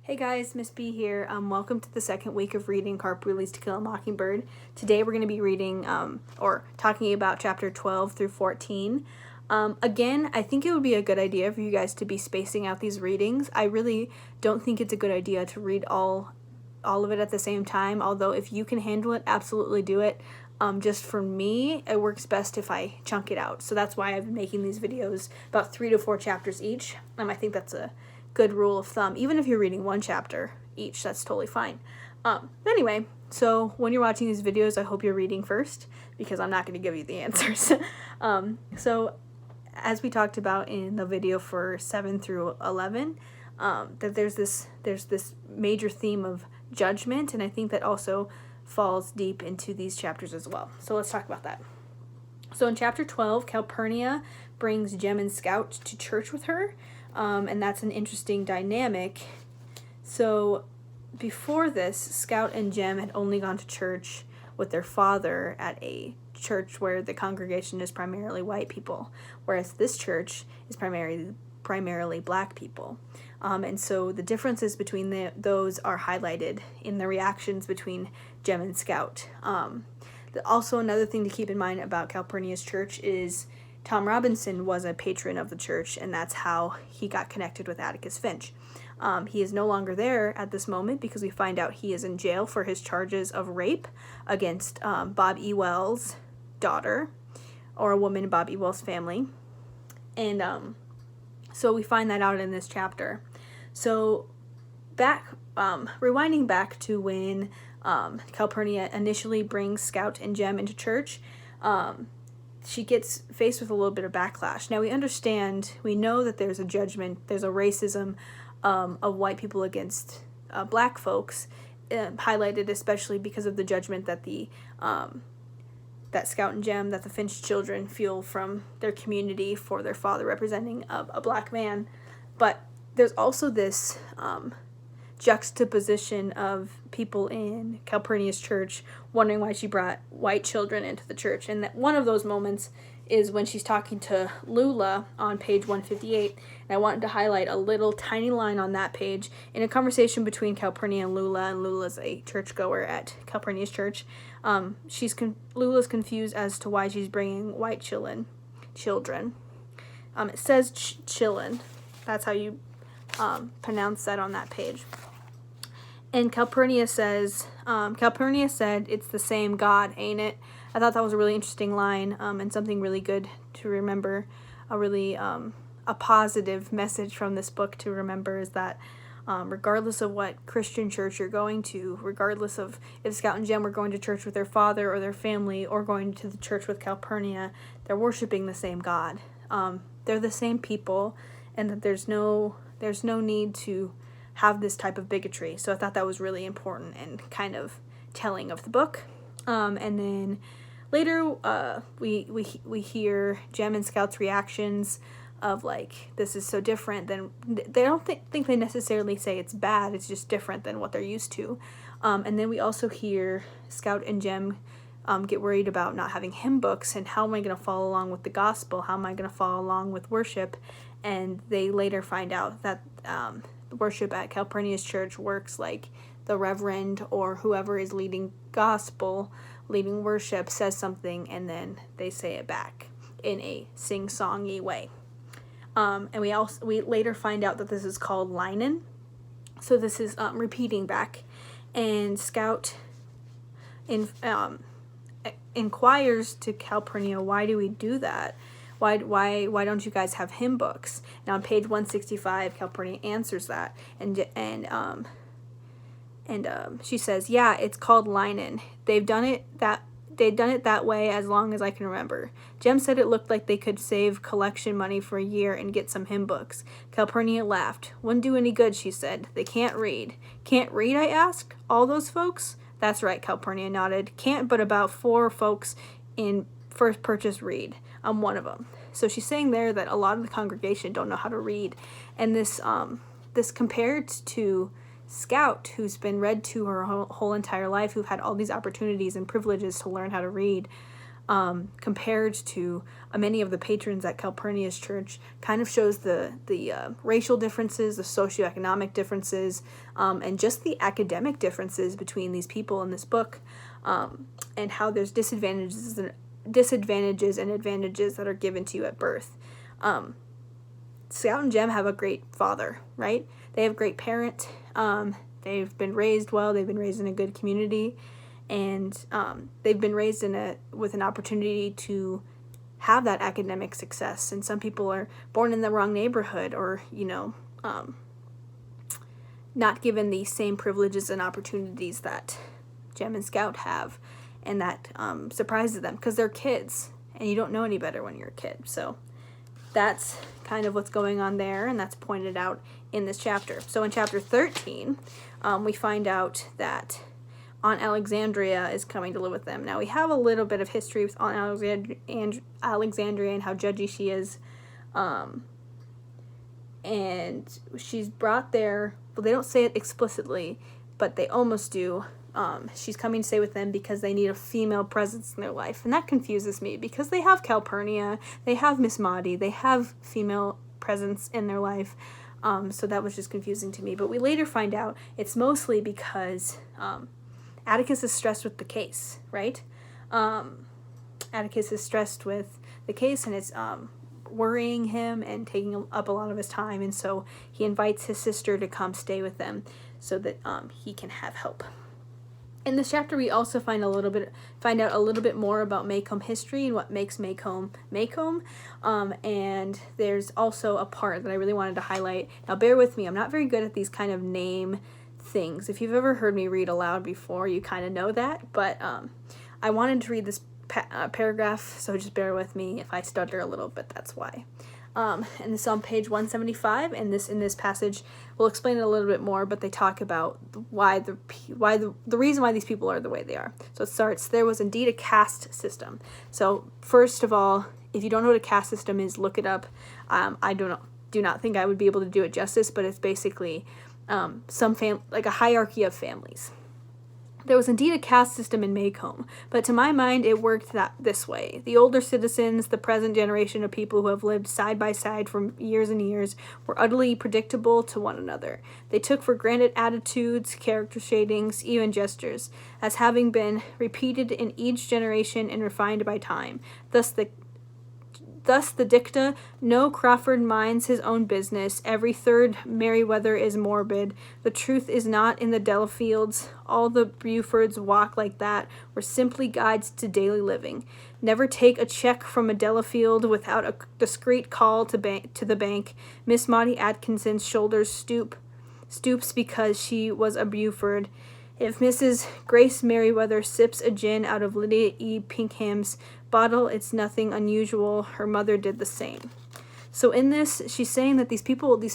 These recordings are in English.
Hey guys, Miss B here. Welcome to the second week of reading Harper Released to Kill a Mockingbird. Today we're going to be reading, or talking about chapter 12 through 14. Again, I think it would be a good idea for you guys to be spacing out these readings. I really don't think it's a good idea to read all of it at the same time, although if you can handle it, absolutely do it. Just for me, it works best if I chunk it out. So that's why I've been making these videos about 3 to 4 chapters each. I think that's a good rule of thumb. Even if you're reading one chapter each, that's totally fine. Anyway, so when you're watching these videos, I hope you're reading first, because I'm not going to give you the answers. So as we talked about in the video for 7 through 11, that there's this major theme of judgment, and I think that also falls deep into these chapters as well. So let's talk about that. So in chapter 12, Calpurnia brings Jem and Scout to church with her, and that's an interesting dynamic. So before this, Scout and Jem had only gone to church with their father at a church where the congregation is primarily white people, whereas this church is primarily black people. And so the differences between those are highlighted in the reactions between Jem and Scout. Also, another thing to keep in mind about Calpurnia's church is Tom Robinson was a patron of the church, and that's how he got connected with Atticus Finch. He is no longer there at this moment because we find out he is in jail for his charges of rape against Bob Ewell's daughter, or a woman in Bob Ewell's family. And so we find that out in this chapter. So rewinding back to when Calpurnia initially brings Scout and Jem into church, she gets faced with a little bit of backlash. Now we know that there's a judgment, there's a racism of white people against black folks, highlighted especially because of the judgment that that Scout and Jem, that the Finch children feel from their community for their father representing a black man. But there's also this juxtaposition of people in Calpurnia's church wondering why she brought white children into the church. And that one of those moments is when she's talking to Lula on page 158. And I wanted to highlight a little tiny line on that page. In a conversation between Calpurnia and Lula's a churchgoer at Calpurnia's church, Lula's confused as to why she's bringing white children. It says chillin'. That's how you pronounce that on that page. And Calpurnia said, it's the same God, ain't it? I thought that was a really interesting line, and something really good to remember. A positive message from this book to remember is that regardless of what Christian church you're going to, regardless of if Scout and Jem were going to church with their father or their family or going to the church with Calpurnia, they're worshiping the same God. They're the same people, and that there's no need to have this type of bigotry. So I thought that was really important and kind of telling of the book. And then later we hear Jem and Scout's reactions of like, this is so different than, they don't think they necessarily say it's bad, it's just different than what they're used to. And then we also hear Scout and Jem get worried about not having hymn books, and how am I going to follow along with the gospel? How am I going to follow along with worship? And they later find out that worship at Calpurnia's church works like the reverend or whoever is leading worship says something, and then they say it back in a sing-songy way. And we later find out that this is called linen. So this is repeating back, and Scout inquires to Calpurnia, why do we do that? Why don't you guys have hymn books? Now on page 165, Calpurnia answers that, and she says, yeah, it's called linen. They've done it that way as long as I can remember. Jem said it looked like they could save collection money for a year and get some hymn books. Calpurnia laughed. Wouldn't do any good, she said. They can't read. Can't read, I asked. All those folks? That's right, Calpurnia nodded. Can't, but about 4 folks in first purchase read. I'm one of them. So she's saying there that a lot of the congregation don't know how to read, and this compared to Scout, who's been read to her whole entire life, who've had all these opportunities and privileges to learn how to read. compared to many of the patrons at Calpurnia's church, kind of shows the racial differences, the socioeconomic differences, and just the academic differences between these people in this book, and how there's disadvantages and advantages that are given to you at birth. Scout and Jem have a great father, right? They have a great parent. They've been raised well. They've been raised in a good community, and they've been raised with an opportunity to have that academic success. And some people are born in the wrong neighborhood, or not given the same privileges and opportunities that Jem and Scout have, and that surprises them because they're kids, and you don't know any better when you're a kid. So that's kind of what's going on there, and that's pointed out in this chapter. So in chapter 13, we find out that Aunt Alexandria is coming to live with them. Now, we have a little bit of history with Aunt Alexandria and how judgy she is. And she's brought there, well, they don't say it explicitly, but they almost do. She's coming to stay with them because they need a female presence in their life. And that confuses me because they have Calpurnia, they have Miss Maudie, they have female presence in their life. So that was just confusing to me. But we later find out it's mostly because Atticus is stressed with the case, right? Atticus is stressed with the case, and it's worrying him and taking up a lot of his time. And so he invites his sister to come stay with them so that he can have help. In this chapter, we also find out a little bit more about Maycomb history and what makes Maycomb Maycomb. And there's also a part that I really wanted to highlight. Now, bear with me. I'm not very good at these kind of name things. If you've ever heard me read aloud before, you kind of know that. But I wanted to read this paragraph, so just bear with me if I stutter a little bit. That's why. And this is on page 175, and in this passage, we'll explain it a little bit more, but they talk about the reason why these people are the way they are. So it starts, there was indeed a caste system. So first of all, if you don't know what a caste system is, look it up. I do not think I would be able to do it justice, but it's basically like a hierarchy of families. There was indeed a caste system in Maycomb, but to my mind it worked this way. The older citizens, the present generation of people who have lived side by side for years and years, were utterly predictable to one another. They took for granted attitudes, character shadings, even gestures, as having been repeated in each generation and refined by time. Thus the dicta, no Crawford minds his own business, every third Merryweather is morbid, the truth is not in the Delafields, all the Bufords walk like that, were simply guides to daily living. Never take a check from a Delafield without a discreet call to the bank. Miss Maudie Atkinson's shoulders stoops because she was a Buford. If Mrs. Grace Merryweather sips a gin out of Lydia E. Pinkham's bottle, it's nothing unusual. Her mother did the same. So in this, she's saying that these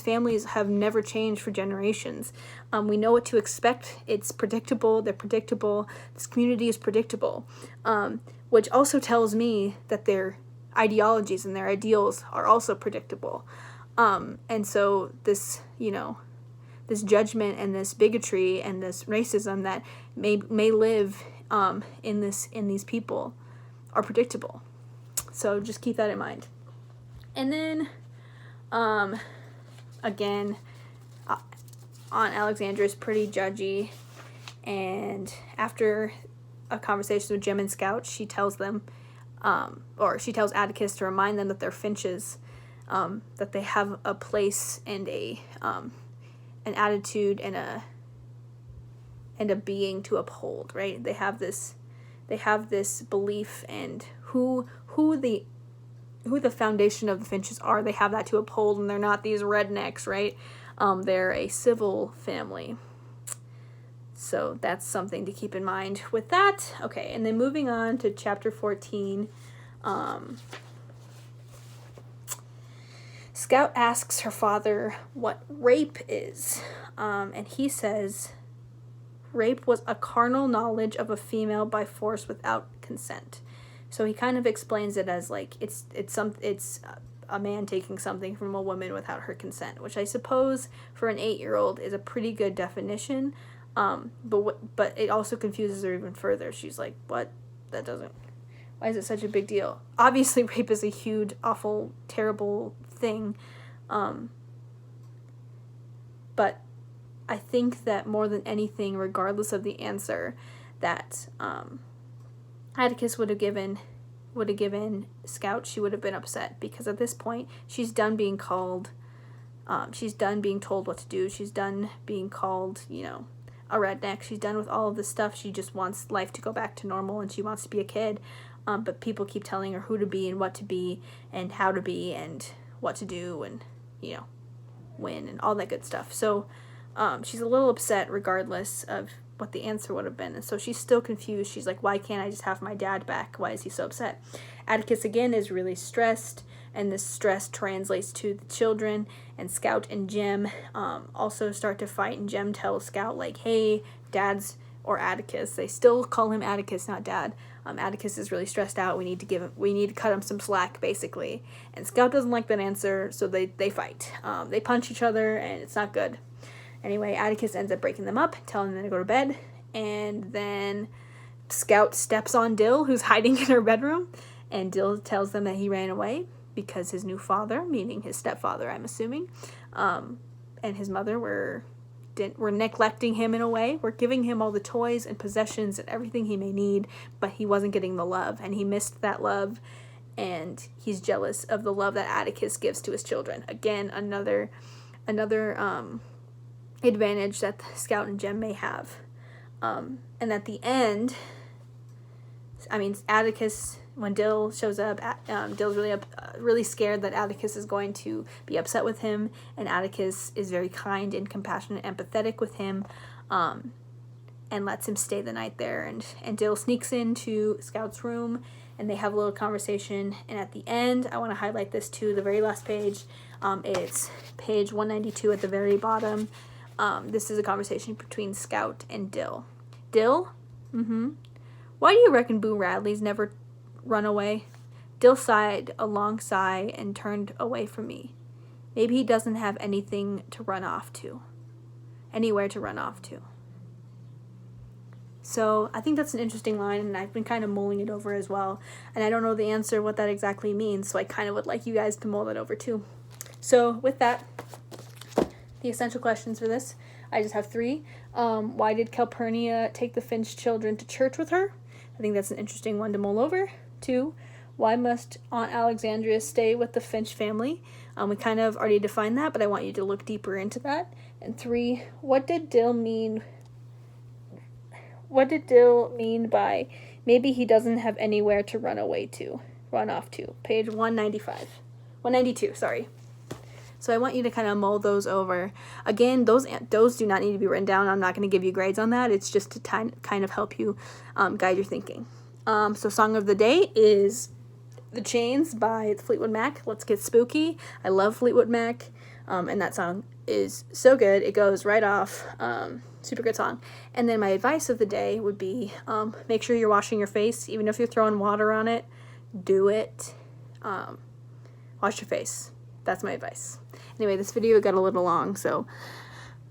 families have never changed for generations. We know what to expect. It's predictable. They're predictable. This community is predictable, which also tells me that their ideologies and their ideals are also predictable. And so this judgment and this bigotry and this racism that may live in these people are predictable. So just keep that in mind. And then, again, Aunt Alexandria is pretty judgy, and after a conversation with Jem and Scout, she tells them, she tells Atticus to remind them that they're Finches, that they have a place and an attitude and a being to uphold, right? They have this belief, and who the foundation of the Finches are, they have that to uphold, and they're not these rednecks, right? They're a civil family. So that's something to keep in mind with that. Okay, and then moving on to chapter 14, Scout asks her father what rape is, and he says, rape was a carnal knowledge of a female by force without consent. So he kind of explains it as like it's a man taking something from a woman without her consent, which I suppose for an 8-year-old is a pretty good definition. But it also confuses her even further. She's like, what? That doesn't. Why is it such a big deal? Obviously, rape is a huge, awful, terrible thing. But I think that more than anything, regardless of the answer that Atticus would have given Scout, she would have been upset, because at this point she's done being called, she's done being told what to do, she's done being called, you know, a redneck, she's done with all of this stuff. She just wants life to go back to normal, and she wants to be a kid, but people keep telling her who to be and what to be and how to be and what to do and, you know, when and all that good stuff. So she's a little upset regardless of what the answer would have been, and so she's still confused. She's like, why can't I just have my dad back? Why is he so upset? Atticus again is really stressed, and this stress translates to the children, and Scout and Jem also start to fight, and Jem tells Scout, like, hey, Dad's, or Atticus, they still call him Atticus, not Dad. Atticus is really stressed out. We need to cut him some slack, basically. And Scout doesn't like that answer, so they fight. They punch each other, and it's not good. Anyway, Atticus ends up breaking them up, telling them to go to bed, and then Scout steps on Dill, who's hiding in her bedroom, and Dill tells them that he ran away because his new father, meaning his stepfather, I'm assuming, and his mother were neglecting him in a way. We're giving him all the toys and possessions and everything he may need, but he wasn't getting the love, and he missed that love, and he's jealous of the love that Atticus gives to his children. Again, another advantage that Scout and Jem may have. And at the end, I mean, Atticus, when Dill shows up, Dill's really scared that Atticus is going to be upset with him, and Atticus is very kind and compassionate and empathetic with him, and lets him stay the night there, and Dill sneaks into Scout's room, and they have a little conversation, and at the end, I want to highlight this too, the very last page, it's page 192 at the very bottom. This is a conversation between Scout and Dill. Dill? Why do you reckon Boo Radley's never run away? Dill sighed a long sigh and turned away from me. Maybe he doesn't have anything to run off to. Anywhere to run off to. So I think that's an interesting line, and I've been kind of mulling it over as well. And I don't know the answer, what that exactly means, so I kind of would like you guys to mull that over too. So with that, the essential questions for this, I just have 3. Why did Calpurnia take the Finch children to church with her? I think that's an interesting one to mull over. 2, why must Aunt Alexandria stay with the Finch family? We kind of already defined that, but I want you to look deeper into that. And 3, what did Dill mean by maybe he doesn't have anywhere to run off to? Page 192, sorry. So I want you to kind of mull those over. Again, those do not need to be written down. I'm not going to give you grades on that. It's just to kind of help you guide your thinking. So song of the day is The Chains by Fleetwood Mac. Let's get spooky. I love Fleetwood Mac, and that song is so good. It goes right off. Super good song. And then my advice of the day would be make sure you're washing your face. Even if you're throwing water on it, do it. Wash your face. That's my advice. Anyway, this video got a little long, so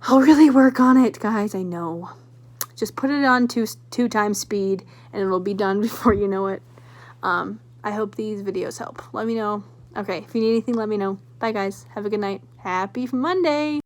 I'll really work on it, guys. I know. Just put it on 2 times speed, and it'll be done before you know it. I hope these videos help. Let me know. Okay, if you need anything, let me know. Bye, guys. Have a good night. Happy Monday!